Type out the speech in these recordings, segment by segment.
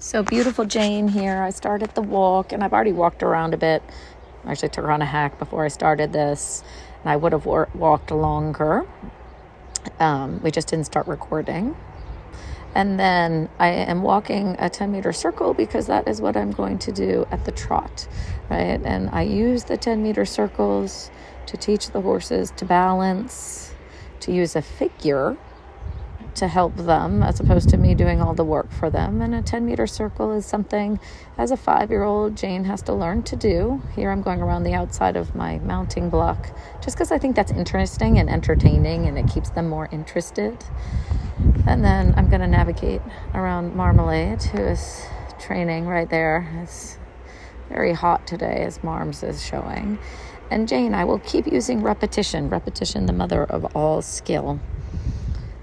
So beautiful Jane here. I started the walk and I've already walked around a bit. I actually took her on a hack before I started this, and I would have walked longer. We just didn't start recording. And then I am walking a 10-meter circle because that is what I'm going to do at the trot, right? And I use the 10-meter circles to teach the horses to balance, to use a figure to help them as opposed to me doing all the work for them. And a 10-meter circle is something as a 5-year-old Jane has to learn to do. Here I'm going around the outside of my mounting block just because I think that's interesting and entertaining and it keeps them more interested. And then I'm going to navigate around Marmalade, who is training right there. It's very hot today, as Marms is showing. And Jane, I will keep using repetition, the mother of all skill,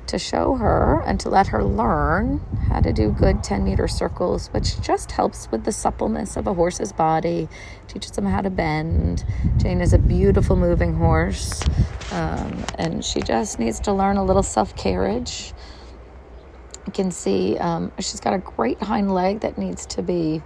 to show her and to let her learn how to do good 10-meter circles, which just helps with the suppleness of a horse's body, teaches them how to bend. Jane is a beautiful moving horse, and she just needs to learn a little self-carriage. You can see she's got a great hind leg that needs to be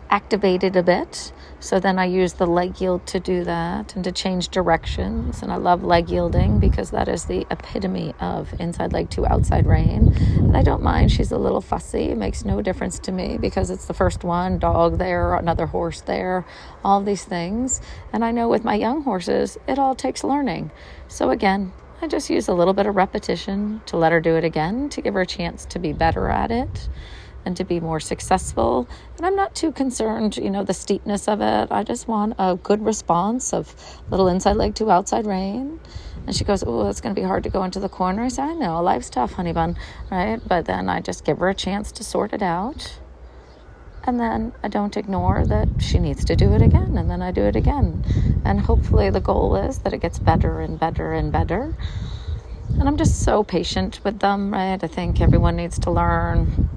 activated a bit. So then I use the leg yield to do that and to change directions. And I love leg yielding because that is the epitome of inside leg to outside rein. And I don't mind. She's a little fussy. It makes no difference to me because it's the first one, dog there, another horse there, all these things. And I know with my young horses, it all takes learning. So again, I just use a little bit of repetition to let her do it again, to give her a chance to be better at it and to be more successful. And I'm not too concerned, the steepness of it. I just want a good response of little inside leg to outside rein. And she goes, oh, it's going to be hard to go into the corner. I say, I know, life's tough, honey bun, right? But then I just give her a chance to sort it out. And then I don't ignore that she needs to do it again. And then I do it again. And hopefully the goal is that it gets better and better and better. And I'm just so patient with them, right? I think everyone needs to learn.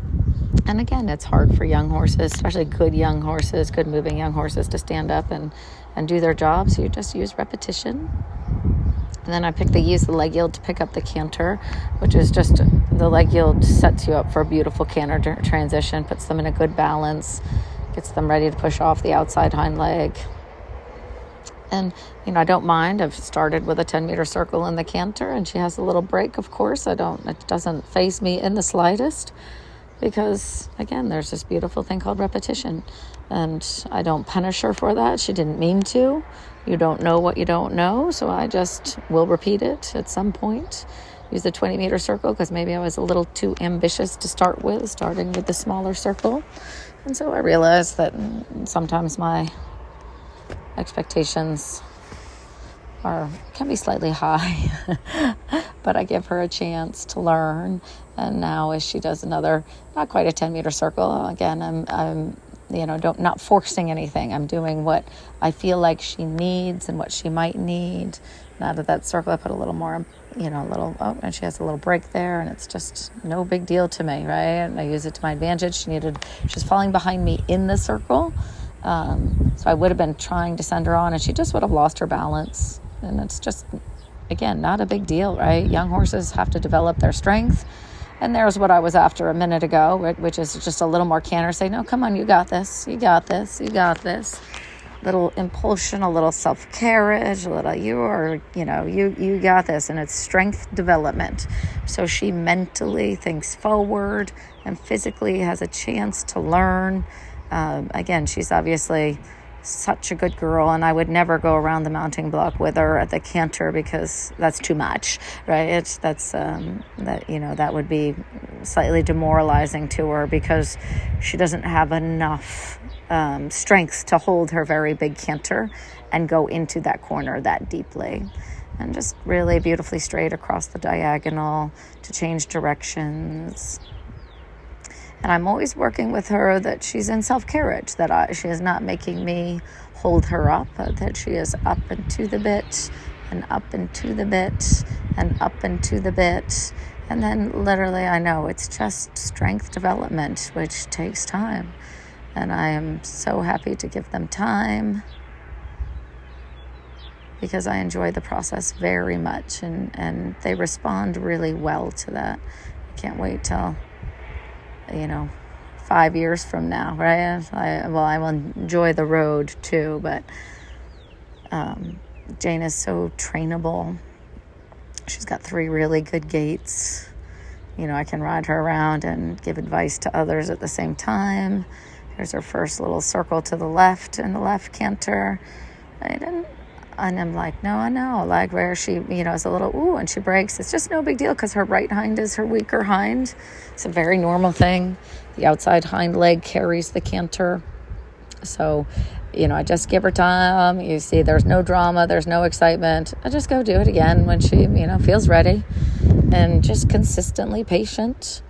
And again, it's hard for young horses, especially good young horses, good moving young horses, to stand up and do their job. So you just use repetition. And then I use the leg yield to pick up the canter, which is just the leg yield sets you up for a beautiful canter transition, puts them in a good balance, gets them ready to push off the outside hind leg. And, I don't mind. I've started with a 10-meter circle in the canter, and she has a little break, of course. It doesn't faze me in the slightest. Because, again, there's this beautiful thing called repetition. And I don't punish her for that. She didn't mean to. You don't know what you don't know. So I just will repeat it at some point. Use the 20-meter circle because maybe I was a little too ambitious to start with, starting with the smaller circle. And so I realized that sometimes my expectations can be slightly high, but I give her a chance to learn. And now as she does another, not quite a 10-meter circle, again, I'm not forcing anything. I'm doing what I feel like she needs and what she might need. And out of that circle, I put a little more, and she has a little break there, and it's just no big deal to me, right? And I use it to my advantage. She's falling behind me in the circle. So I would have been trying to send her on, and she just would have lost her balance. And it's just, again, not a big deal, right? Young horses have to develop their strength. And there's what I was after a minute ago, which is just a little more canter. Say, no, come on, you got this. You got this. You got this. Little impulsion, a little self-carriage, a little, you got this. And it's strength development. So she mentally thinks forward and physically has a chance to learn. Again, she's obviously such a good girl, and I would never go around the mounting block with her at the canter because that's too much, right? That would be slightly demoralizing to her because she doesn't have enough strength to hold her very big canter and go into that corner that deeply. And just really beautifully straight across the diagonal to change directions. And I'm always working with her that she's in self-carriage, that she is not making me hold her up, that she is up and to the bit, and up and to the bit, and up and to the bit. And then literally I know it's just strength development, which takes time. And I am so happy to give them time because I enjoy the process very much, and they respond really well to that. I can't wait till 5 years from now, right? I will enjoy the road too, but Jane is so trainable. She's got 3 really good gaits. I can ride her around and give advice to others at the same time. Here's her first little circle to the left in the left canter. And I'm like, no, I know. Like where she, is a little, ooh, and she breaks. It's just no big deal because her right hind is her weaker hind. It's a very normal thing. The outside hind leg carries the canter. So, I just give her time. You see, there's no drama. There's no excitement. I just go do it again when she, feels ready. And just consistently patient,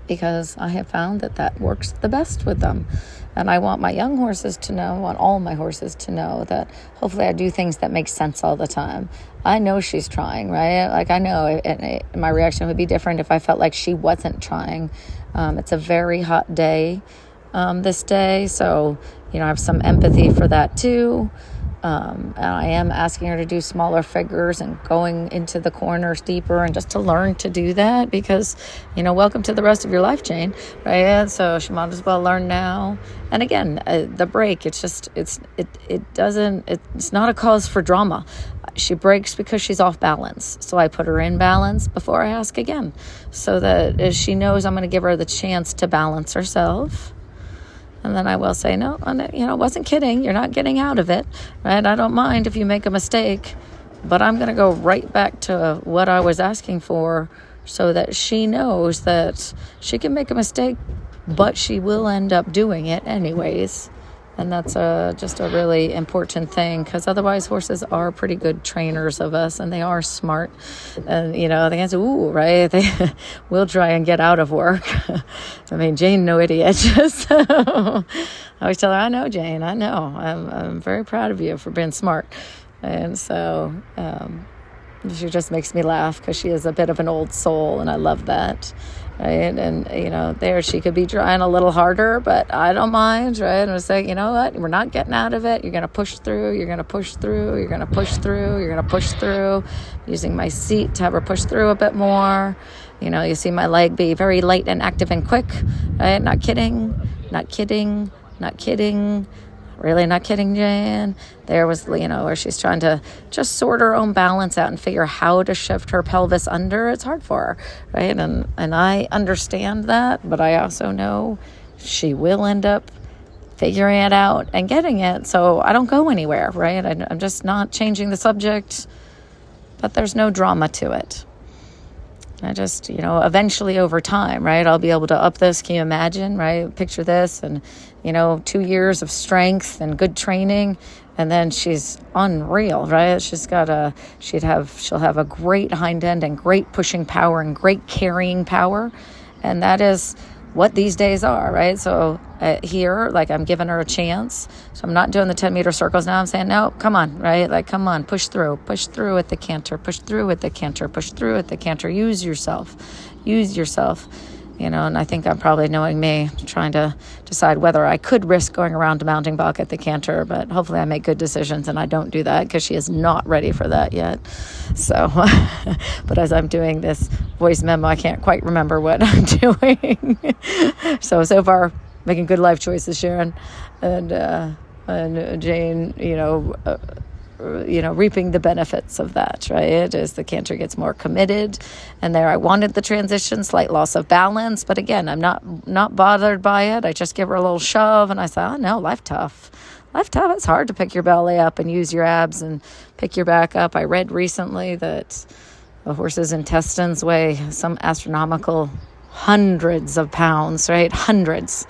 because I have found that works the best with them. And I want my young horses to know, I want all my horses to know that hopefully I do things that make sense all the time. I know she's trying, right? Like I know, and my reaction would be different if I felt like she wasn't trying. It's a very hot day this day, so I have some empathy for that too. And I am asking her to do smaller figures and going into the corners deeper, and just to learn to do that, because welcome to the rest of your life, Jane, right? So she might as well learn now. And again, the break, it's not a cause for drama. She breaks because she's off balance, so I put her in balance before I ask again, so that she knows I'm going to give her the chance to balance herself. And then I will say, no, I wasn't kidding. You're not getting out of it, right? I don't mind if you make a mistake, but I'm going to go right back to what I was asking for, so that she knows that she can make a mistake, but she will end up doing it anyways. And that's just a really important thing, because otherwise horses are pretty good trainers of us, and they are smart. And, they can say, ooh, right? They will try and get out of work. I mean, Jane, no idiot. So I always tell her, I know, Jane, I know. I'm very proud of you for being smart. And so she just makes me laugh, because she is a bit of an old soul, and I love that. Right. And, there she could be trying a little harder, but I don't mind. Right. And I say, you know what? We're not getting out of it. You're going to push through. You're going to push through. You're going to push through. You're going to push through. Using my seat to have her push through a bit more. You see my leg be very light and active and quick. Right. Not kidding. Not kidding. Not kidding. Really not kidding, Jan. There was, where she's trying to just sort her own balance out and figure how to shift her pelvis under. It's hard for her, right? And I understand that, but I also know she will end up figuring it out and getting it. So I don't go anywhere, right? I'm just not changing the subject, but there's no drama to it. I just, eventually over time, right, I'll be able to up this. Can you imagine, right? Picture this, and, 2 years of strength and good training, and then she's unreal, right? She'll have a great hind end and great pushing power and great carrying power. And that is what these days are, right? So here, like, I'm giving her a chance. So I'm not doing the 10-meter circles now. I'm saying, no, come on, right? Like, come on, push through at the canter, push through at the canter, push through at the canter. Use yourself. And I think I'm probably, knowing me, trying to decide whether I could risk going around to mounting block at the canter, but hopefully I make good decisions and I don't do that, because she is not ready for that yet. So, but as I'm doing this voice memo, I can't quite remember what I'm doing. So far, making good life choices, Sharon, and Jane, reaping the benefits of that, right? As the canter gets more committed. And there I wanted the transition, slight loss of balance. But again, I'm not bothered by it. I just give her a little shove, and I say, oh no, life tough. It's hard to pick your belly up and use your abs and pick your back up. I read recently that a horse's intestines weigh some astronomical hundreds of pounds, right? Hundreds,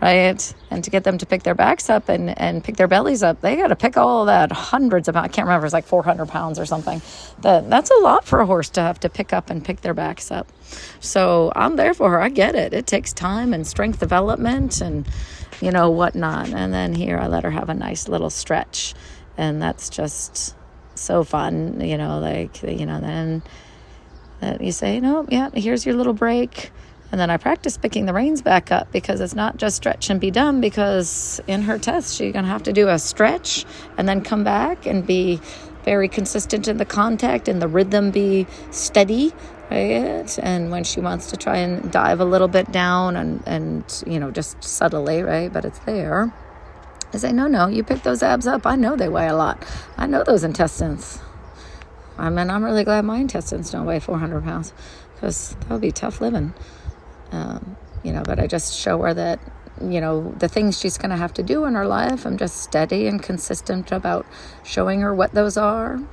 right? And to get them to pick their backs up and pick their bellies up, they got to pick all that hundreds of pounds. I can't remember, it's like 400 pounds or something. That's a lot for a horse to have to pick up and pick their backs up. So I'm there for her. I get it. It takes time and strength development and, whatnot. And then here I let her have a nice little stretch. And that's just so fun, then you say, no, yeah, here's your little break. And then I practice picking the reins back up, because it's not just stretch and be done, because in her test, she's going to have to do a stretch and then come back and be very consistent in the contact and the rhythm be steady, right? And when she wants to try and dive a little bit down and just subtly, right? But it's there. I say, no, you pick those abs up. I know they weigh a lot. I know those intestines. I mean, I'm really glad my intestines don't weigh 400 pounds because that would be tough living. But I just show her that, the things she's going to have to do in her life, I'm just steady and consistent about showing her what those are. And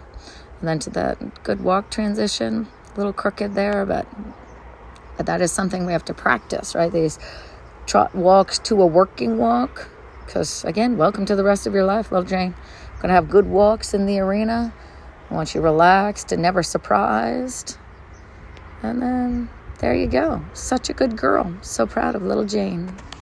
then to that good walk transition, a little crooked there, but that is something we have to practice, right? These trot walks to a working walk. Because, again, welcome to the rest of your life, little Jane. Going to have good walks in the arena. I want you relaxed and never surprised. And then there you go. Such a good girl. So proud of little Jane.